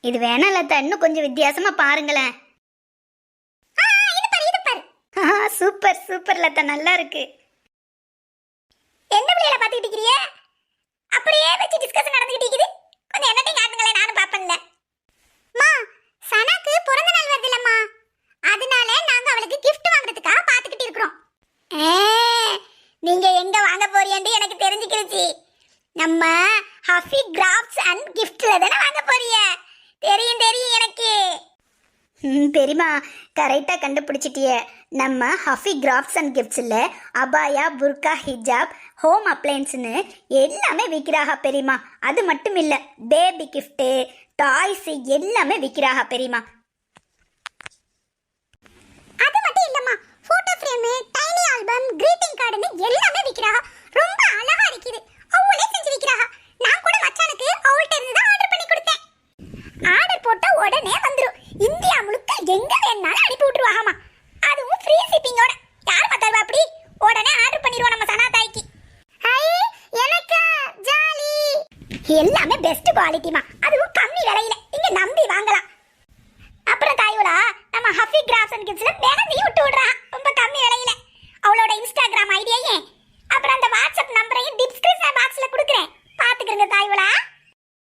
இது வேணா லதா, இன்னும் கொஞ்சம் வித்தியாசமா பாருங்களேன். சூப்பர் சூப்பர் லதா, நல்லா இருக்கு. என்ன பிள்ளைகளை பார்த்துக்கிட்டு இருக்கிறீங்க? அப்படியே வச்சு டிஸ்கஷன் நடந்துகிட்டு இருக்குது. கொஞ்சம் என்னத்தையும் காட்டுங்களேன், நானும் பாப்பேன்ல. மா, சனாக்கு பிறந்த நாள் வருதுல்லம்மா, அதனால நாங்க அவளுக்கு gift வாங்குறதுக்காக பார்த்துக்கிட்டு இருக்கிறோம். நீங்க எங்க வாங்க போறீங்கன்னு எனக்கு தெரிஞ்சுக்கிடுச்சு. நம்ம ஹஃபி கிராஃப்ட்ஸ் அண்ட் கிஃப்ட்ல தானே வாங்க போறீங்க. தெரியும் தெரியும் எனக்கு. தெரியுமா, கரெக்டாக கண்டுபிடிச்சிட்டிய. நம்ம ஹஃபி கிராஃப்ட்ஸ் அண்ட் கிஃப்ட்ஸில் அபாயா, புர்கா, ஹிஜாப், ஹோம் அப்ளையன்ஸ்னு எல்லாமே விற்கிறாக பெரியமா. அது மட்டும் இல்லை, பேபி கிஃப்ட்டு, டாய்ஸு எல்லாமே விற்கிறாக பெரியமா. அது மட்டும் இல்லம்மா, photo frame, tiny album, greeting கார்டுன்னு எல்லாமே விற்கிறாக. ரொம்ப அழகா இருக்குது. அவளே செஞ்சு விற்கிறாக. நான் கூட மச்சானுக்கு அவள்கிட்ட இருந்து தான் ஆர்டர் பண்ணி கொடுத்தேன். ஆர்டர் போட்டா உடனே வந்துடும். இந்தியா முழுக்க எங்க வேணாலும் அனுப்பி விட்டுருவாங்கம்மா. அதுவும் ஃப்ரீ ஷிப்பிங்கோட. யார் பார்த்தாலும் அப்படி உடனே ஆர்டர் பண்ணிடுவோம் நம்ம சனா தாய்க்கு. எனக்கு ஜாலி. எல்லாமே பெஸ்ட் குவாலிட்டிமா, அதுவும் கம்மி விலையில. நீங்க நம்பி வாங்கலாம். அப்புறம் தாயோலா, நம்ம ஹஃபி கிராஃப்ட்ஸ் அண்ட் கிஃப்ட்ஸ்ல வேகத்தையும் விட்டு விடுறான்.